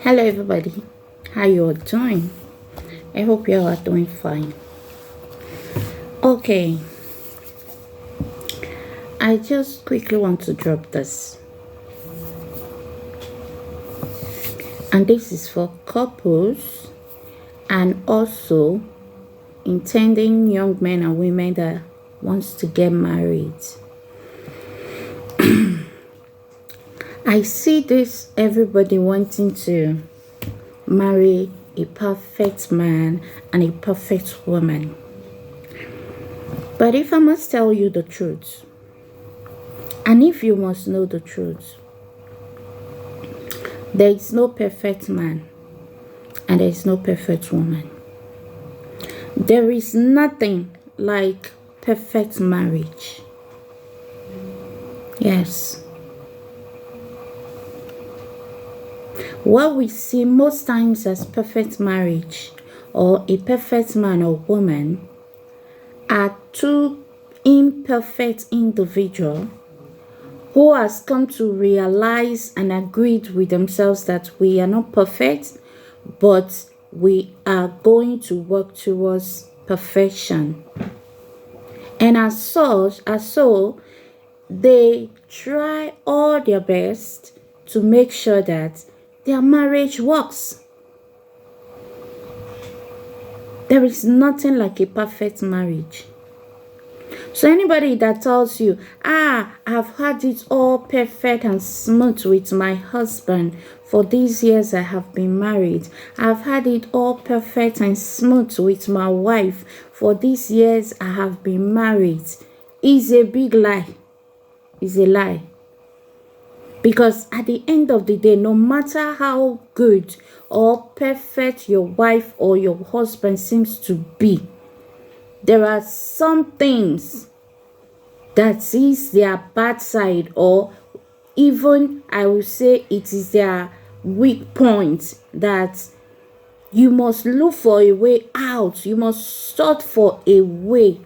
Hello everybody, how you all doing? I hope you all are doing fine. Okay, I just quickly want to drop this, and this is for couples and also intending young men and women that wants to get married. I see this everybody wanting to marry a perfect man and a perfect woman. But if I must tell you the truth, and if you must know the truth, there is no perfect man and there is no perfect woman. There is nothing like perfect marriage. Yes. What we see most times as perfect marriage or a perfect man or woman are two imperfect individuals who has come to realize and agreed with themselves that we are not perfect, but we are going to work towards perfection. And as so, they try all their best to make sure that their marriage works. There is nothing like a perfect marriage. So anybody that tells you, I've had it all perfect and smooth with my husband for these years I have been married. I've had it all perfect and smooth with my wife for these years I have been married, is a big lie. Is a lie. Because at the end of the day, no matter how good or perfect your wife or your husband seems to be, there are some things that is their bad side, or even I would say it is their weak point, that you must look for a way out. You must sort for a way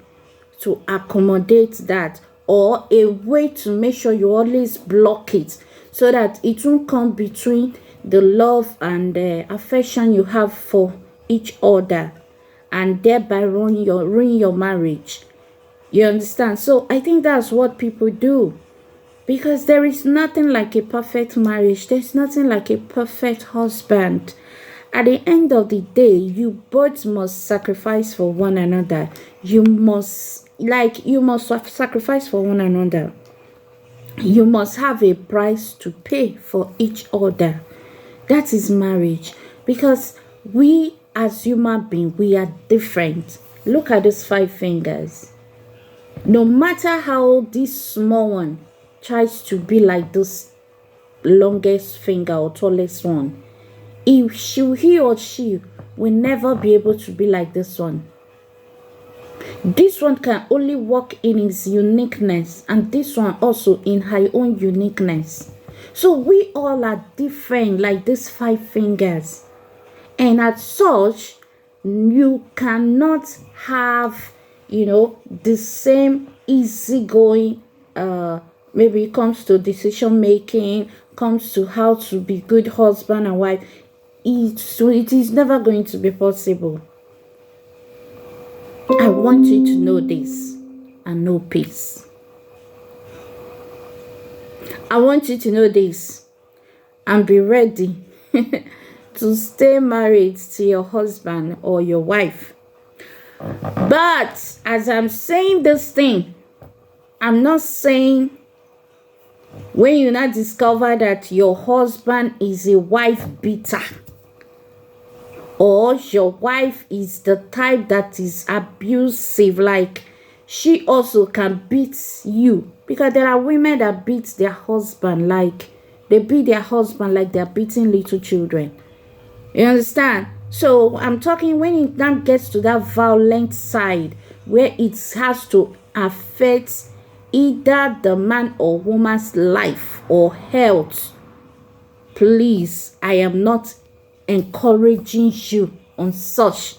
to accommodate that, or a way to make sure you always block it so that it won't come between the love and the affection you have for each other, and thereby ruin your marriage. You understand? So I think that's what people do, because there is nothing like a perfect marriage. There's nothing like a perfect husband. At the end of the day, you both must sacrifice for one another. You must sacrifice for one another. You must have a price to pay for each other. That is marriage. Because we as human beings, we are different. Look at those 5 fingers. No matter how this small one tries to be like this longest finger or tallest one, he or she will never be able to be like this one. This one can only work in its uniqueness, and this one also in her own uniqueness. So we all are different, like these 5 fingers. And as such, you cannot have, the same easygoing, maybe it comes to decision making, comes to how to be good husband and wife. It is never going to be possible. I want you to know this and know peace. I want you to know this and be ready to stay married to your husband or your wife. But as I'm saying this thing, I'm not saying when you now discover that your husband is a wife beater, or your wife is the type that is abusive, like she also can beat you. Because there are women that beat their husband, like they beat their husband like they're beating little children. You understand? So I'm talking when it now gets to that violent side where it has to affect either the man or woman's life or health. Please, I am not encouraging you on such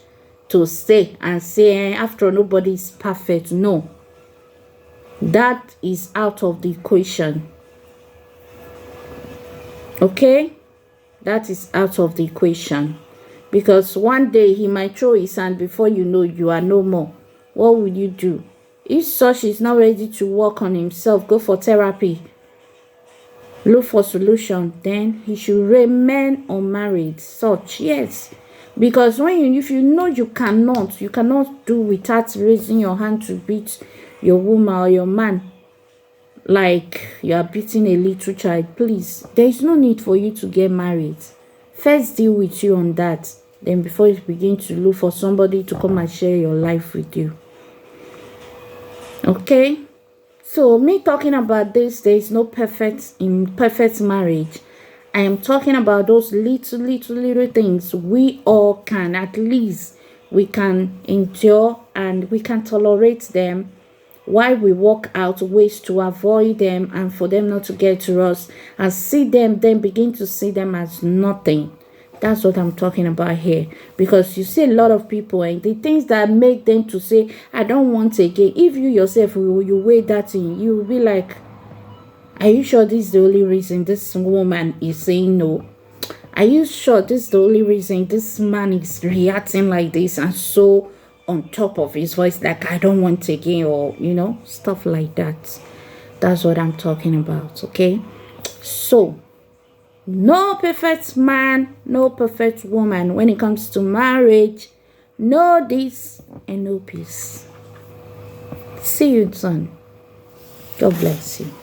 to stay and say after nobody is perfect. No, that is out of the equation. Okay, that is out of the equation. Because one day he might throw his hand, before you know, you are no more. What will you do? If such is not ready to work on himself, go for therapy, look for solution, then he should remain unmarried. Such, yes. Because if you know you cannot do without raising your hand to beat your woman or your man, like you are beating a little child, please, there is no need for you to get married. First deal with you on that, then before you begin to look for somebody to come and share your life with you. Okay, so me talking about this, there is no perfect marriage. I am talking about those little things we all can, at least we can endure and we can tolerate them, while we work out ways to avoid them and for them not to get to us, and see them, then begin to see them as nothing. That's what I'm talking about here. Because you see a lot of people, and the things that make them to say, I don't want again, if you yourself, you weigh that in, you will be like, are you sure this is the only reason this woman is saying no? Are you sure this is the only reason this man is reacting like this and so on top of his voice, like I don't want again, or stuff like that? That's what I'm talking about. Okay, so no perfect man, no perfect woman when it comes to marriage. No this and no peace. See you soon. God bless you.